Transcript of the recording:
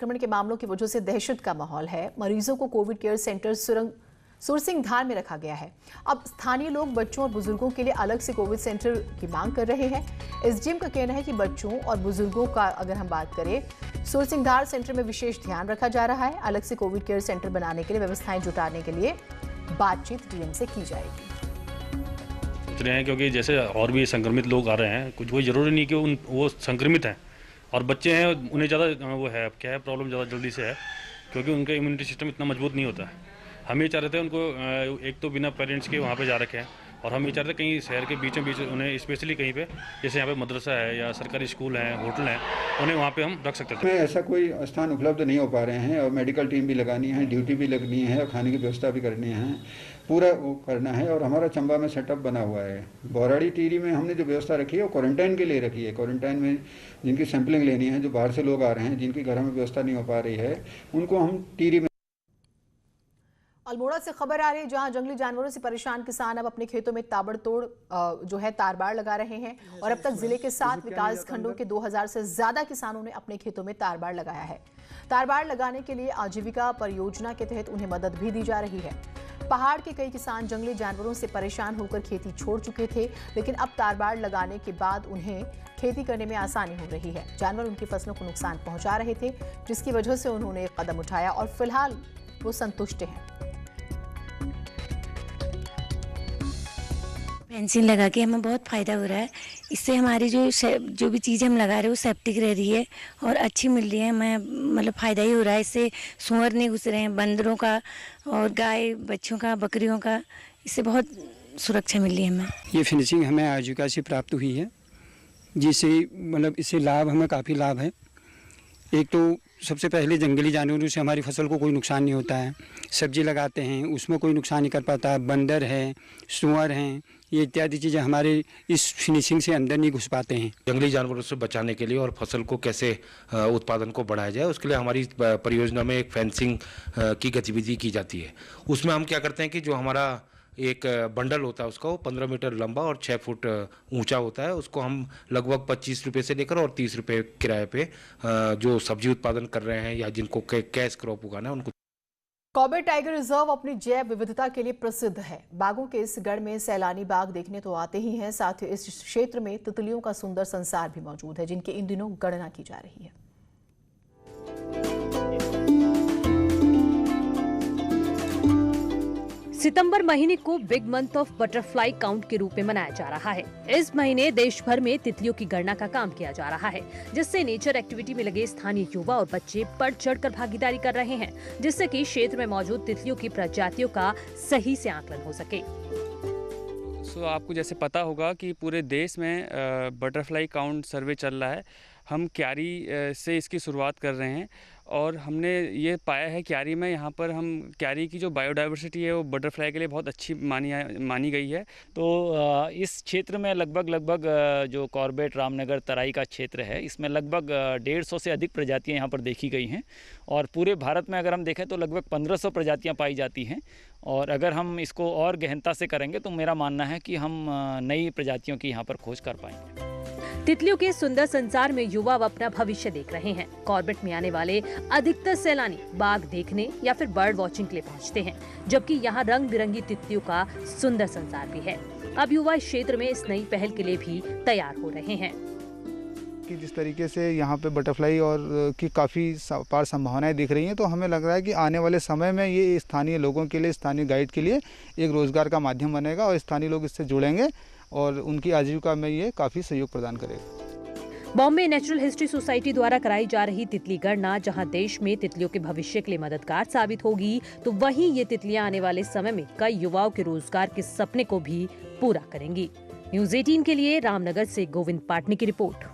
संक्रमण के मामलों की वजह से दहशत का माहौल है। मरीजों को कोविड केयर सेंटर सुरसिंगधार में रखा गया है। अब स्थानीय लोग बच्चों और बुजुर्गों के लिए अलग से कोविड सेंटर की मांग कर रहे हैं। इस जिम का कहना है कि बच्चों और बुजुर्गों का अगर हम बात करें, सुरसिंगधार सेंटर में विशेष ध्यान रखा जा रहा है। अलग से कोविड केयर सेंटर बनाने के लिए व्यवस्थाएं जुटाने के लिए बातचीत डीएम से की जाएगी। सोच रहे हैं क्योंकि जैसे और भी संक्रमित लोग आ रहे हैं, कुछ कोई जरूरी नहीं कि वो संक्रमित हैं, और बच्चे हैं उन्हें ज़्यादा वो है क्या है प्रॉब्लम ज़्यादा जल्दी से है, क्योंकि उनका इम्यूनिटी सिस्टम इतना मजबूत नहीं होता है। हम ये चाह रहे थे उनको एक तो बिना पेरेंट्स के वहाँ पे जा रखे हैं, और हम ये चाह रहे थे कहीं शहर के बीचों बीच उन्हें स्पेशली कहीं पे जैसे यहाँ पे मदरसा है या सरकारी स्कूल हैं, होटल हैं, उन्हें वहाँ पे हम रख सकते थे। ऐसा कोई स्थान उपलब्ध नहीं हो पा रहे हैं, और मेडिकल टीम भी लगानी है, ड्यूटी भी लगनी है, और खाने की व्यवस्था भी करनी है, पूरा वो करना है। और हमारा चंबा में सेटअप बना हुआ है। बौराड़ी टीरी में हमने जो व्यवस्था रखी है वो क्वारंटाइन के लिए रखी है। क्वारंटाइन में जिनकी सैंपलिंग लेनी है, जो बाहर से लोग आ रहे हैं, जिनकी घर में व्यवस्था नहीं हो पा रही है, उनको हम टीरी में। अल्मोड़ा से खबर आ रही है, जहां जंगली जानवरों से परेशान किसान अब अपने खेतों में ताबड़तोड़ जो है तारबाड़ लगा रहे हैं, और अब तक जिले के 7 विकास खंडों के 2000 से ज्यादा किसानों ने अपने खेतों में तारबाड़ लगाया है। तारबाड़ लगाने के लिए आजीविका परियोजना के तहत उन्हें मदद भी दी जा रही है। पहाड़ के कई किसान जंगली जानवरों से परेशान होकर खेती छोड़ चुके थे, लेकिन अब तारबाड़ लगाने के बाद उन्हें खेती करने में आसानी हो रही है। जानवर उनकी फसलों को नुकसान पहुंचा रहे थे, जिसकी वजह से उन्होंने एक कदम उठाया और फिलहाल वो संतुष्ट हैं। फेंसिंग लगा के हमें बहुत फ़ायदा हो रहा है। इससे हमारी जो भी चीज़ें हम लगा रहे हैं वो सेप्टिक रह रही है और अच्छी मिल रही है। हमें मतलब फ़ायदा ही हो रहा है। इससे सूअर नहीं घुस रहे हैं, बंदरों का और गाय बच्चों का, बकरियों का, इससे बहुत सुरक्षा मिल रही है हमें। ये फिनिशिंग हमें आजीविका से प्राप्त हुई है, जिससे मतलब इससे लाभ हमें काफ़ी लाभ है। एक तो सबसे पहले जंगली जानवरों से हमारी फसल को कोई नुकसान नहीं होता है। सब्जी लगाते हैं उसमें कोई नुकसान नहीं कर पाता। बंदर है, सूअर हैं, ये इत्यादि चीज़ें हमारे इस फिनिशिंग से अंदर नहीं घुस पाते हैं। जंगली जानवरों से बचाने के लिए और फसल को कैसे उत्पादन को बढ़ाया जाए, उसके लिए हमारी परियोजना में एक फेंसिंग की गतिविधि की जाती है। उसमें हम क्या करते हैं कि जो हमारा एक बंडल होता है उसका वो 15 मीटर लंबा और 6 फुट ऊंचा होता है। उसको हम लगभग 25 रुपये से लेकर और 30 रुपये किराए पे जो सब्जी उत्पादन कर रहे हैं या जिनको कैश क्रॉप उगाना है उनको। कॉर्बेट टाइगर रिजर्व अपनी जैव विविधता के लिए प्रसिद्ध है। बाघों के इस गढ़ में सैलानी बाघ देखने तो आते ही हैं, साथ ही इस क्षेत्र में तितलियों का सुंदर संसार भी मौजूद है, जिनकी इन दिनों गणना की जा रही है। सितंबर महीने को big month of butterfly count के रूप में मनाया जा रहा है। इस महीने देश भर में तितलियों की गणना का काम किया जा रहा है, जिससे नेचर एक्टिविटी में लगे स्थानीय युवा और बच्चे बढ़ चढ़कर भागीदारी कर रहे हैं, जिससे कि क्षेत्र में मौजूद तितलियों की प्रजातियों का सही से आकलन हो सके। आपको जैसे पता होगा कि पूरे देश में बटरफ्लाई काउंट सर्वे चल रहा है। हम क्यारी से इसकी शुरुआत कर रहे हैं और हमने ये पाया है क्यारी में, यहाँ पर हम क्यारी की जो बायोडाइवर्सिटी है वो बटरफ्लाई के लिए बहुत अच्छी मानी गई है। तो इस क्षेत्र में लगभग जो कॉर्बेट रामनगर तराई का क्षेत्र है, इसमें लगभग 150 से अधिक प्रजातियाँ यहाँ पर देखी गई हैं, और पूरे भारत में अगर हम देखें तो लगभग 1500 प्रजातियाँ पाई जाती हैं। और अगर हम इसको और गहनता से करेंगे तो मेरा मानना है कि हम नई प्रजातियों की यहाँ पर खोज कर पाएंगे। तितलियों के सुंदर संसार में युवा अपना भविष्य देख रहे हैं। कॉर्बेट में आने वाले अधिकतर सैलानी बाघ देखने या फिर बर्ड वॉचिंग के लिए पहुंचते हैं, जबकि यहाँ रंग बिरंगी तितलियों का सुंदर संसार भी है। अब युवा इस क्षेत्र में इस नई पहल के लिए भी तैयार हो रहे हैं। कि जिस तरीके से यहाँ पे बटरफ्लाई और की काफ़ी अपार संभावनाएं दिख रही हैं, तो हमें लग रहा है कि आने वाले समय में ये स्थानीय लोगों के लिए, स्थानीय गाइड के लिए एक रोजगार का माध्यम बनेगा, और स्थानीय लोग इससे जुड़ेंगे और उनकी आजीविका में ये काफ़ी सहयोग प्रदान करेगा। बॉम्बे नेचुरल हिस्ट्री सोसाइटी द्वारा कराई जा रही तितली गणना जहां देश में तितलियों के भविष्य के लिए मददगार साबित होगी, तो वहीं ये तितलियां आने वाले समय में कई युवाओं के रोजगार के सपने को भी पूरा करेंगी। न्यूज़ 18 के लिए रामनगर से गोविंद पाटनी की रिपोर्ट।